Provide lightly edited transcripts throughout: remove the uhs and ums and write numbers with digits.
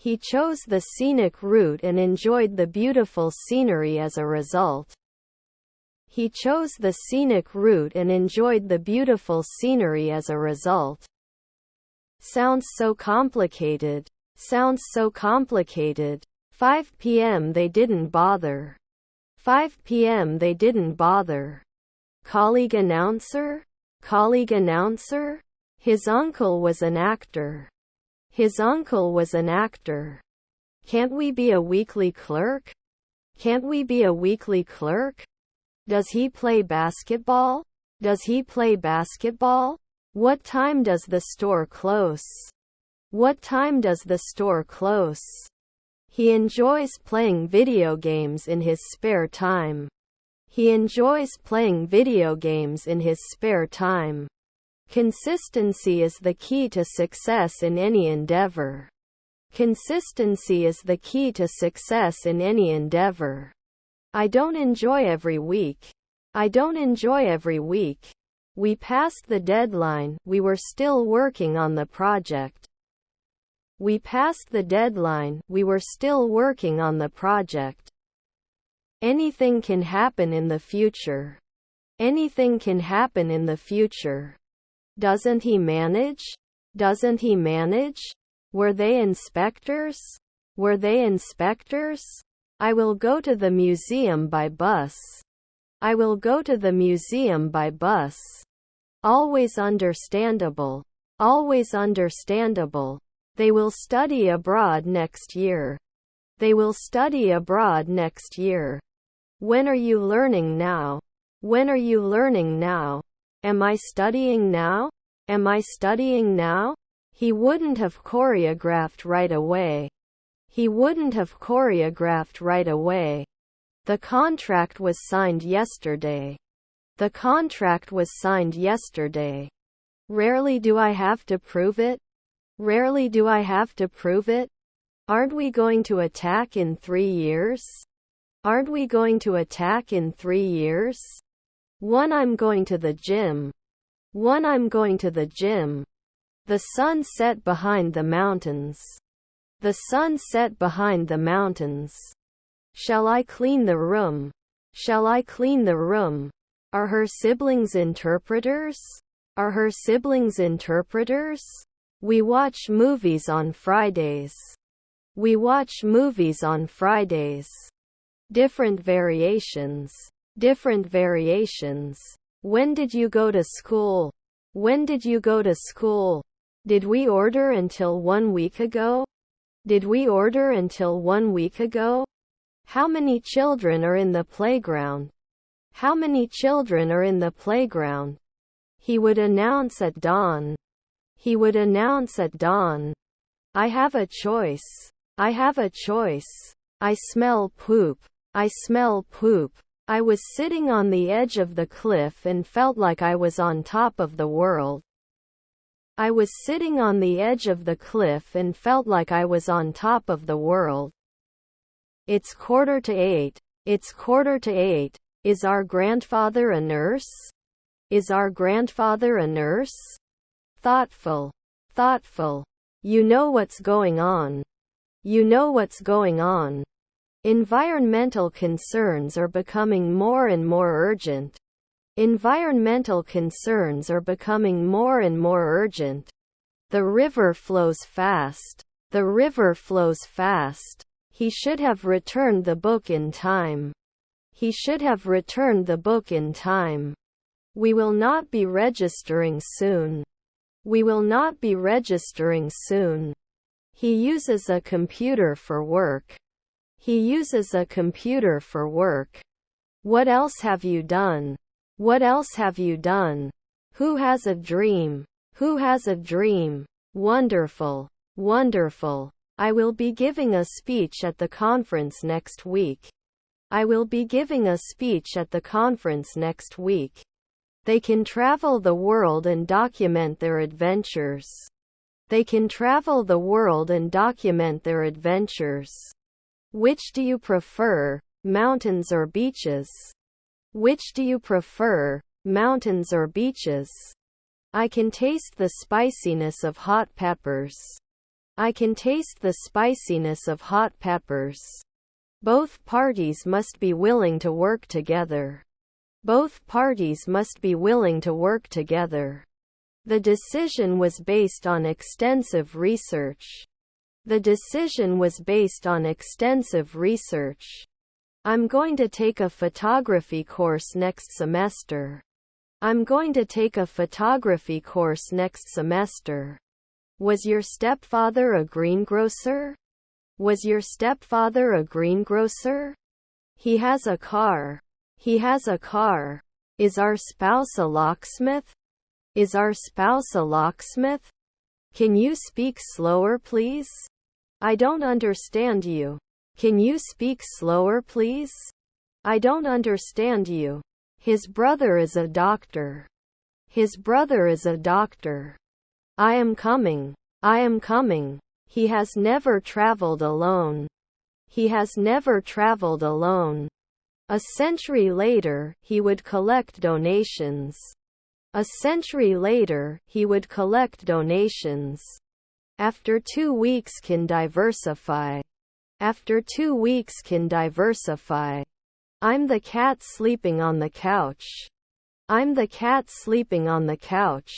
He chose the scenic route and enjoyed the beautiful scenery as a result. He chose the scenic route and enjoyed the beautiful scenery as a result. Sounds so complicated. Sounds so complicated. 5 p.m. they didn't bother. 5 p.m. they didn't bother. Colleague announcer? Colleague announcer? His uncle was an actor. His uncle was an actor. Can't we be a weekly clerk? Can't we be a weekly clerk? Does he play basketball? Does he play basketball? What time does the store close? What time does the store close? He enjoys playing video games in his spare time. He enjoys playing video games in his spare time. Consistency is the key to success in any endeavor. Consistency is the key to success in any endeavor. I don't enjoy every week. I don't enjoy every week. We passed the deadline, we were still working on the project. We passed the deadline, we were still working on the project. Anything can happen in the future. Anything can happen in the future. Doesn't he manage? Doesn't he manage? Were they inspectors? Were they inspectors? I will go to the museum by bus. I will go to the museum by bus. Always understandable. Always understandable. They will study abroad next year. They will study abroad next year. When are you learning now? When are you learning now? Am I studying now? Am I studying now? He wouldn't have choreographed right away. He wouldn't have choreographed right away. The contract was signed yesterday. The contract was signed yesterday. Rarely do I have to prove it. Rarely do I have to prove it. Aren't we going to attack in 3 years? Aren't we going to attack in 3 years? One, I'm going to the gym. One, I'm going to the gym. The sun set behind the mountains. The sun set behind the mountains. Shall I clean the room? Shall I clean the room? Are her siblings interpreters? Are her siblings interpreters? We watch movies on Fridays. We watch movies on Fridays. Different variations. Different variations. When did you go to school? When did you go to school? Did we order until 1 week ago? Did we order until 1 week ago? How many children are in the playground? How many children are in the playground? He would announce at dawn. He would announce at dawn. I have a choice. I have a choice. I smell poop. I smell poop. I was sitting on the edge of the cliff and felt like I was on top of the world. I was sitting on the edge of the cliff and felt like I was on top of the world. It's 7:45. It's 7:45. Is our grandfather a nurse? Is our grandfather a nurse? Thoughtful. Thoughtful. You know what's going on. You know what's going on. Environmental concerns are becoming more and more urgent. Environmental concerns are becoming more and more urgent. The river flows fast. The river flows fast. He should have returned the book in time. He should have returned the book in time. We will not be registering soon. We will not be registering soon. He uses a computer for work. He uses a computer for work. What else have you done? What else have you done? Who has a dream? Who has a dream? Wonderful. Wonderful. I will be giving a speech at the conference next week. I will be giving a speech at the conference next week. They can travel the world and document their adventures. They can travel the world and document their adventures. Which do you prefer, mountains or beaches? Which do you prefer, mountains or beaches? I can taste the spiciness of hot peppers. I can taste the spiciness of hot peppers. Both parties must be willing to work together. Both parties must be willing to work together. The decision was based on extensive research. The decision was based on extensive research. I'm going to take a photography course next semester. I'm going to take a photography course next semester. Was your stepfather a greengrocer? Was your stepfather a greengrocer? He has a car. He has a car. Is our spouse a locksmith? Is our spouse a locksmith? Can you speak slower, please? I don't understand you. Can you speak slower, please? I don't understand you. His brother is a doctor. His brother is a doctor. I am coming. I am coming. He has never traveled alone. He has never traveled alone. A century later, he would collect donations. A century later, he would collect donations. After 2 weeks can diversify. After 2 weeks can diversify. I'm the cat sleeping on the couch. I'm the cat sleeping on the couch.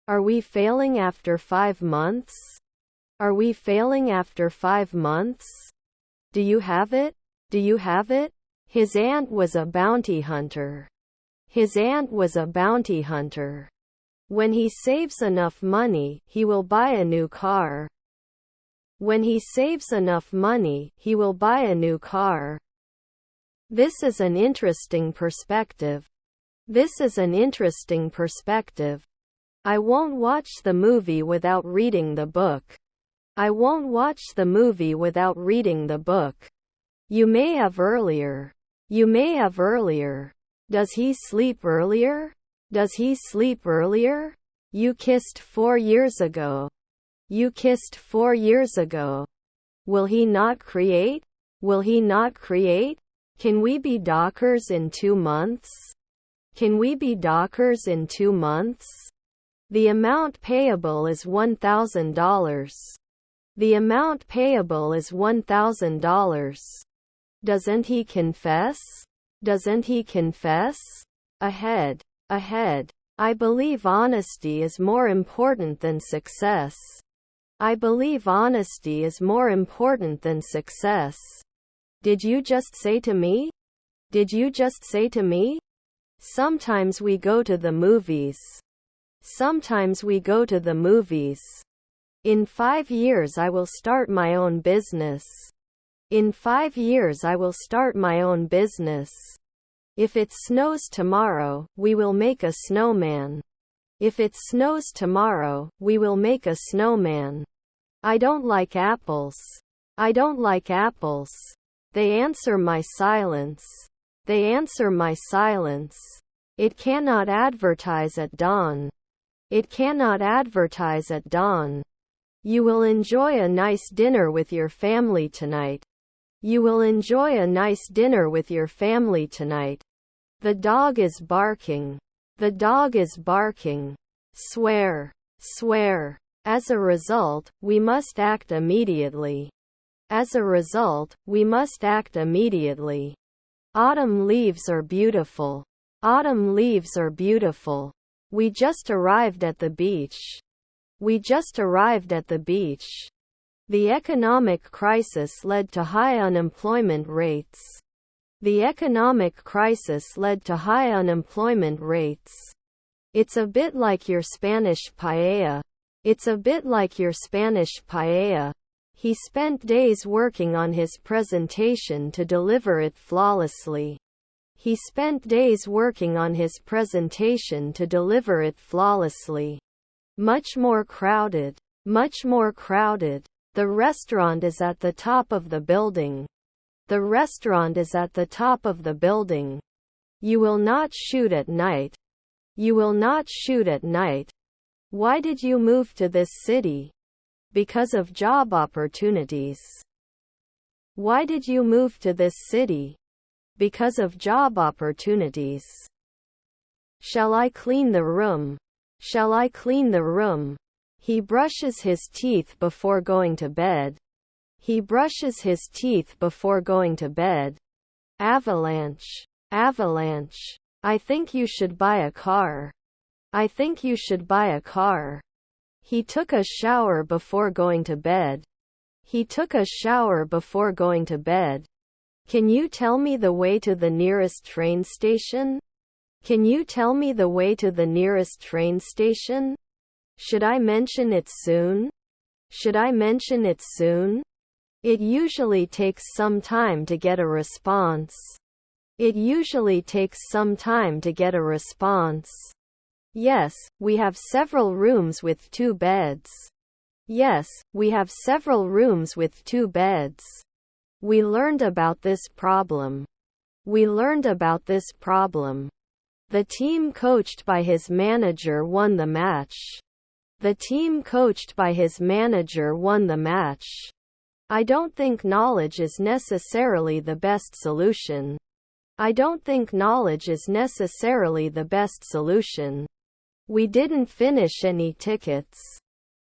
Are we failing after 5 months? Are we failing after 5 months? Do you have it? Do you have it? His aunt was a bounty hunter. His aunt was a bounty hunter. When he saves enough money, he will buy a new car. When he saves enough money, he will buy a new car. This is an interesting perspective. This is an interesting perspective. I won't watch the movie without reading the book. I won't watch the movie without reading the book. You may have earlier. You may have earlier. Does he sleep earlier? Does he sleep earlier? You kissed 4 years ago. You kissed 4 years ago. Will he not create? Will he not create? Can we be dockers in 2 months? Can we be dockers in 2 months? The amount payable is $1,000. The amount payable is $1,000. Doesn't he confess? Doesn't he confess? Ahead. Ahead. I believe honesty is more important than success. I believe honesty is more important than success. Did you just say to me? Did you just say to me? Sometimes we go to the movies. Sometimes we go to the movies. In 5 years I will start my own business. In 5 years I will start my own business. If it snows tomorrow, we will make a snowman. If it snows tomorrow, we will make a snowman. I don't like apples. I don't like apples. They answer my silence. They answer my silence. It cannot advertise at dawn. It cannot advertise at dawn. You will enjoy a nice dinner with your family tonight. You will enjoy a nice dinner with your family tonight. The dog is barking. The dog is barking. Swear. Swear. As a result, we must act immediately. As a result, we must act immediately. Autumn leaves are beautiful. Autumn leaves are beautiful. We just arrived at the beach. We just arrived at the beach. The economic crisis led to high unemployment rates. The economic crisis led to high unemployment rates. It's a bit like your Spanish paella. It's a bit like your Spanish paella. He spent days working on his presentation to deliver it flawlessly. He spent days working on his presentation to deliver it flawlessly. Much more crowded. Much more crowded. The restaurant is at the top of the building. The restaurant is at the top of the building. You will not shoot at night. You will not shoot at night. Why did you move to this city? Because of job opportunities. Why did you move to this city? Because of job opportunities. Shall I clean the room? Shall I clean the room? He brushes his teeth before going to bed. He brushes his teeth before going to bed. Avalanche. Avalanche. I think you should buy a car. I think you should buy a car. He took a shower before going to bed. He took a shower before going to bed. Can you tell me the way to the nearest train station? Can you tell me the way to the nearest train station? Should I mention it soon? Should I mention it soon? It usually takes some time to get a response. It usually takes some time to get a response. Yes, we have several rooms with 2 beds. Yes, we have several rooms with 2 beds. We learned about this problem. We learned about this problem. The team coached by his manager won the match. The team coached by his manager won the match. I don't think knowledge is necessarily the best solution. I don't think knowledge is necessarily the best solution. We didn't finish any tickets.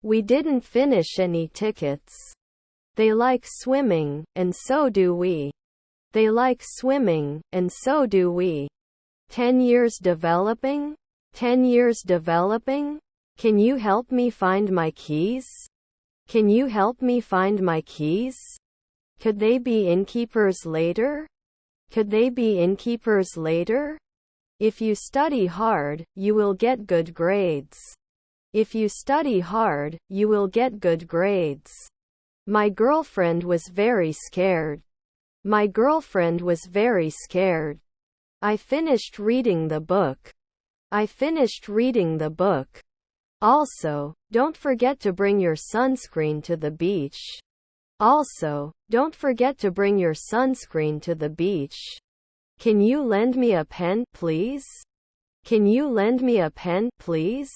We didn't finish any tickets. They like swimming, and so do we. They like swimming, and so do we. 10 years developing? 10 years developing? Can you help me find my keys? Can you help me find my keys? Could they be innkeepers later? Could they be innkeepers later? If you study hard, you will get good grades. If you study hard, you will get good grades. My girlfriend was very scared. My girlfriend was very scared. I finished reading the book. I finished reading the book. Also, don't forget to bring your sunscreen to the beach. Also, don't forget to bring your sunscreen to the beach. Can you lend me a pen, please? Can you lend me a pen, please?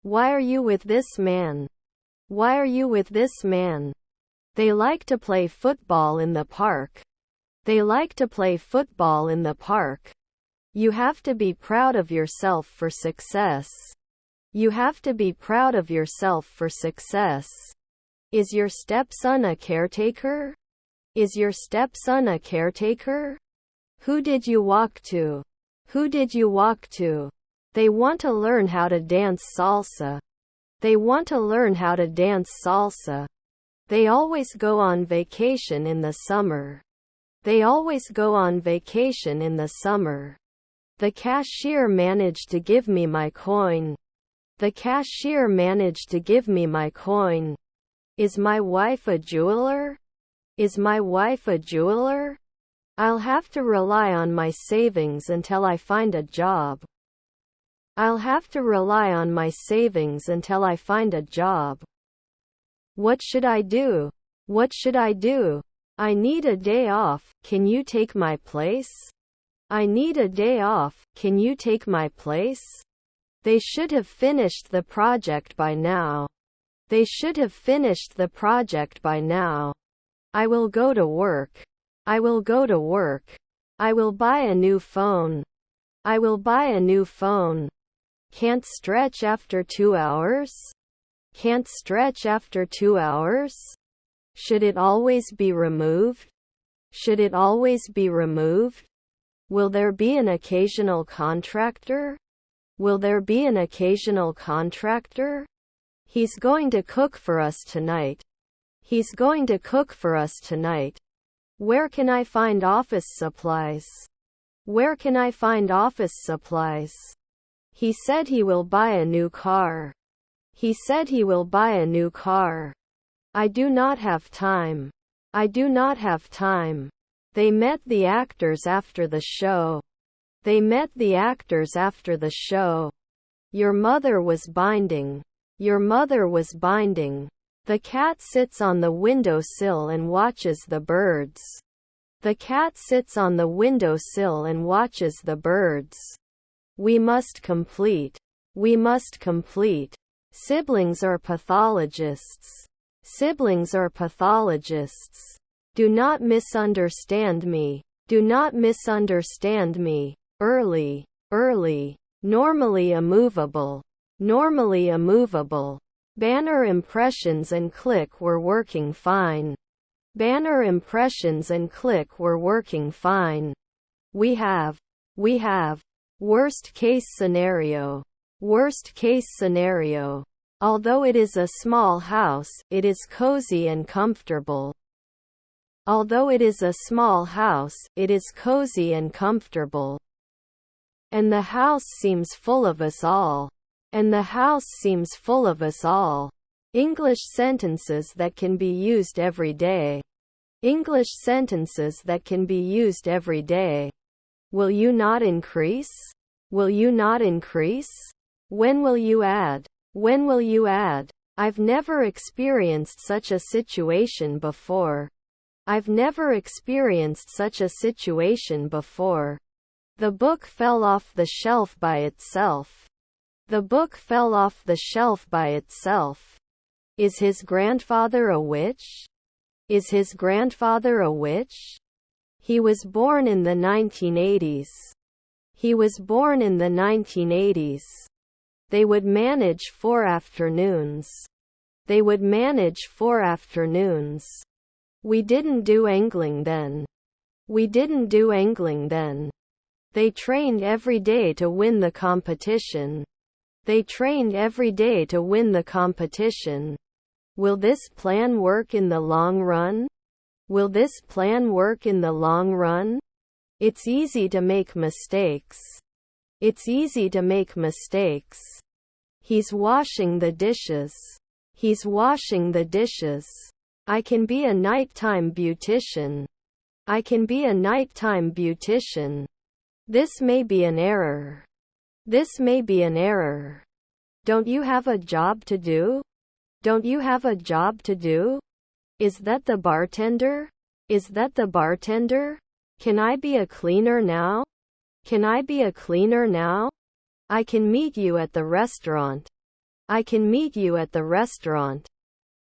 Why are you with this man? Why are you with this man? They like to play football in the park. They like to play football in the park. You have to be proud of yourself for success. You have to be proud of yourself for success. Is your stepson a caretaker? Is your stepson a caretaker? Who did you walk to? Who did you walk to? They want to learn how to dance salsa. They want to learn how to dance salsa. They always go on vacation in the summer. They always go on vacation in the summer. The cashier managed to give me my coin. The cashier managed to give me my coin. Is my wife a jeweler? Is my wife a jeweler? I'll have to rely on my savings until I find a job. I'll have to rely on my savings until I find a job. What should I do? What should I do? I need a day off. Can you take my place? I need a day off. Can you take my place? They should have finished the project by now. They should have finished the project by now. I will go to work. I will go to work. I will buy a new phone. I will buy a new phone. Can't stretch after 2 hours? Can't stretch after 2 hours? Should it always be removed? Should it always be removed? Will there be an occasional contractor? Will there be an occasional contractor? He's going to cook for us tonight. He's going to cook for us tonight. Where can I find office supplies? Where can I find office supplies? He said he will buy a new car. He said he will buy a new car. I do not have time. I do not have time. They met the actors after the show. They met the actors after the show. Your mother was binding. Your mother was binding. The cat sits on the windowsill and watches the birds. The cat sits on the windowsill and watches the birds. We must complete. We must complete. Siblings are pathologists. Siblings are pathologists. Do not misunderstand me. Do not misunderstand me. Early, early. Normally immovable. Normally immovable. Banner impressions and click were working fine. Banner impressions and click were working fine. We have. Worst case scenario. Worst case scenario. Although it is a small house, it is cozy and comfortable. Although it is a small house, it is cozy and comfortable. And the house seems full of us all. And the house seems full of us all. English sentences that can be used every day. English sentences that can be used every day. Will you not increase? Will you not increase? When will you add? When will you add? I've never experienced such a situation before. I've never experienced such a situation before. The book fell off the shelf by itself. The book fell off the shelf by itself. Is his grandfather a witch? Is his grandfather a witch? He was born in the 1980s. He was born in the 1980s. They would manage 4 afternoons. They would manage 4 afternoons. We didn't do angling then. We didn't do angling then. They trained every day to win the competition. They trained every day to win the competition. Will this plan work in the long run? Will this plan work in the long run? It's easy to make mistakes. It's easy to make mistakes. He's washing the dishes. He's washing the dishes. I can be a nighttime beautician. I can be a nighttime beautician. This may be an error. This may be an error. Don't you have a job to do? Don't you have a job to do? Is that the bartender? Is that the bartender? Can I be a cleaner now? Can I be a cleaner now? I can meet you at the restaurant. I can meet you at the restaurant.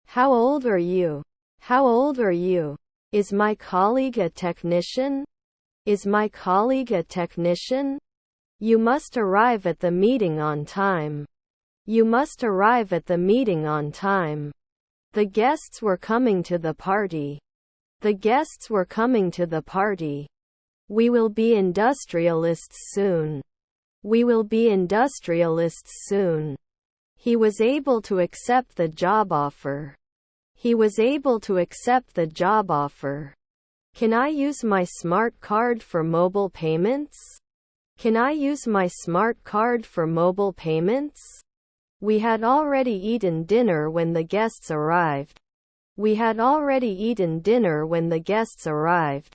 How old are you? How old are you? Is my colleague a technician? Is my colleague a technician? You must arrive at the meeting on time. You must arrive at the meeting on time. The guests were coming to the party. The guests were coming to the party. We will be industrialists soon. We will be industrialists soon. He was able to accept the job offer. He was able to accept the job offer. Can I use my smart card for mobile payments? Can I use my smart card for mobile payments? We had already eaten dinner when the guests arrived. We had already eaten dinner when the guests arrived.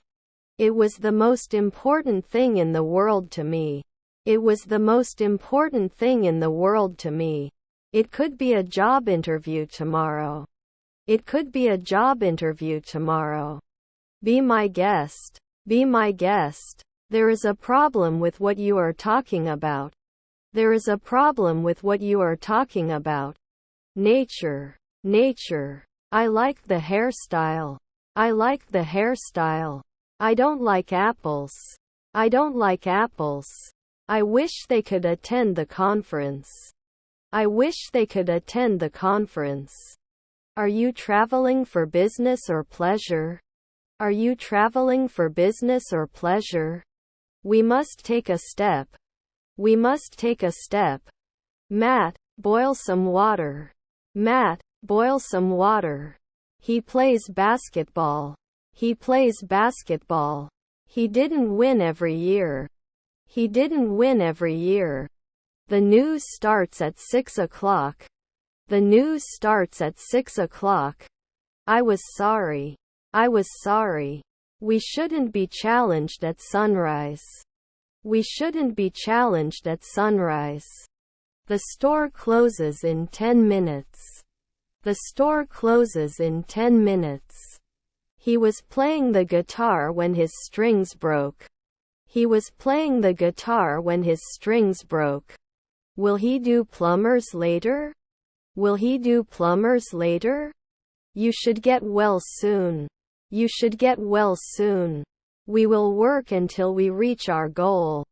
It was the most important thing in the world to me. It was the most important thing in the world to me. It could be a job interview tomorrow. It could be a job interview tomorrow. Be my guest. Be my guest. There is a problem with what you are talking about. There is a problem with what you are talking about. Nature. Nature. I like the hairstyle. I like the hairstyle. I don't like apples. I don't like apples. I wish they could attend the conference. I wish they could attend the conference. Are you traveling for business or pleasure? Are you traveling for business or pleasure? We must take a step. We must take a step. Matt, boil some water. Matt, boil some water. He plays basketball. He plays basketball. He didn't win every year. He didn't win every year. The news starts at 6 o'clock. The news starts at 6 o'clock. I was sorry. I was sorry. We shouldn't be challenged at sunrise. We shouldn't be challenged at sunrise. The store closes in 10 minutes. The store closes in 10 minutes. He was playing the guitar when his strings broke. He was playing the guitar when his strings broke. Will he do plumbers later? Will he do plumbers later? You should get well soon. You should get well soon. We will work until we reach our goal.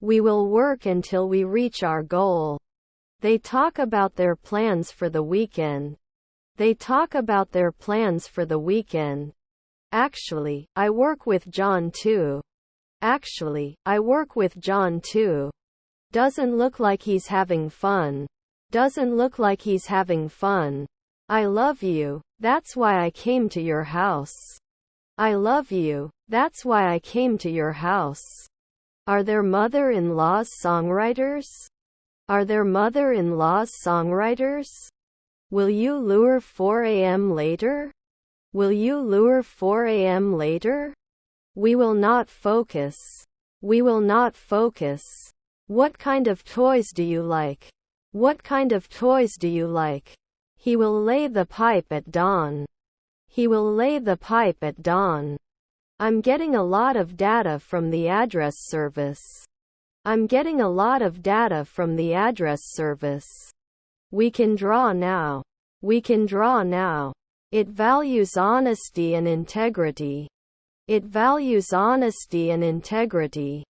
We will work until we reach our goal. They talk about their plans for the weekend. They talk about their plans for the weekend. Actually, I work with John too. Actually, I work with John too. Doesn't look like he's having fun. Doesn't look like he's having fun. I love you. That's why I came to your house. I love you. That's why I came to your house. Are there mother-in-law's songwriters? Are there mother-in-law's songwriters? Will you lure 4 a.m. later? Will you lure 4 a.m. later? We will not focus. We will not focus. What kind of toys do you like? What kind of toys do you like? He will lay the pipe at dawn. He will lay the pipe at dawn. I'm getting a lot of data from the address service. I'm getting a lot of data from the address service. We can draw now. We can draw now. It values honesty and integrity. It values honesty and integrity.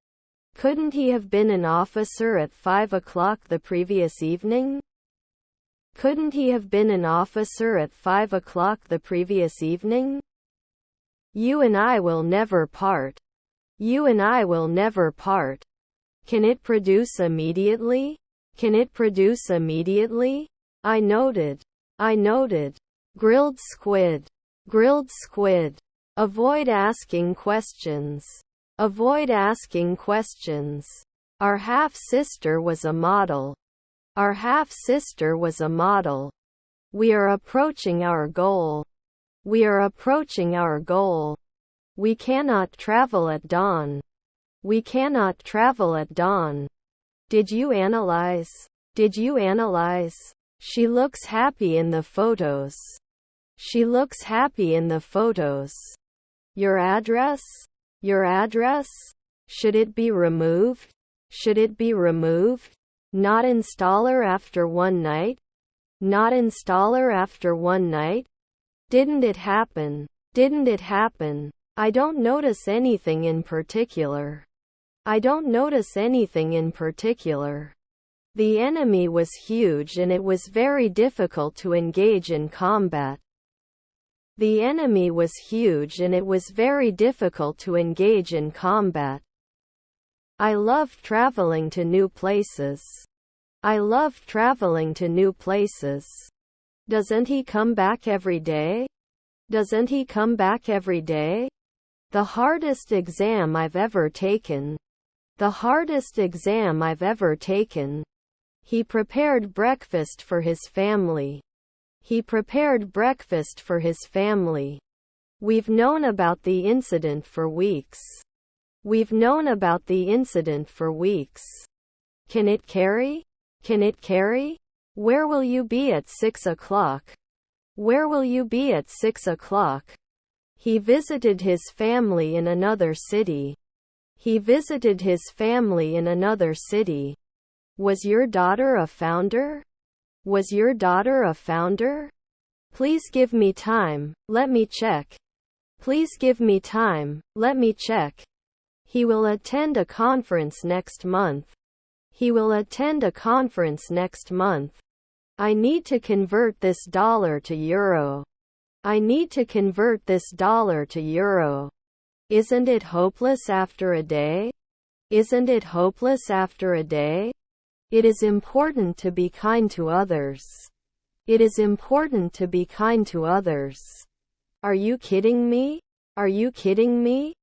Couldn't he have been an officer at 5 o'clock the previous evening? Couldn't he have been an officer at 5 o'clock the previous evening? You and I will never part. You and I will never part. Can it produce immediately? Can it produce immediately? I noted. I noted. Grilled squid. Grilled squid. Avoid asking questions. Avoid asking questions. Our half-sister was a model. Our half-sister was a model. We are approaching our goal. We are approaching our goal. We cannot travel at dawn. We cannot travel at dawn. Did you analyze? Did you analyze? She looks happy in the photos. She looks happy in the photos. Your address? Your address? Should it be removed? Should it be removed? Not installer after one night? Not installer after one night? Didn't it happen? Didn't it happen? I don't notice anything in particular. I don't notice anything in particular. The enemy was huge and it was very difficult to engage in combat. The enemy was huge and it was very difficult to engage in combat. I love traveling to new places. I love traveling to new places. Doesn't he come back every day? Doesn't he come back every day? The hardest exam I've ever taken. The hardest exam I've ever taken. He prepared breakfast for his family. He prepared breakfast for his family. We've known about the incident for weeks. We've known about the incident for weeks. Can it carry? Can it carry? Where will you be at 6 o'clock? Where will you be at 6 o'clock? He visited his family in another city. He visited his family in another city. Was your daughter a founder? Was your daughter a founder? Please give me time, let me check. Please give me time, let me check. He will attend a conference next month. He will attend a conference next month. I need to convert this dollar to euro. I need to convert this dollar to euro. Isn't it hopeless after a day? Isn't it hopeless after a day? It is important to be kind to others. It is important to be kind to others. Are you kidding me? Are you kidding me?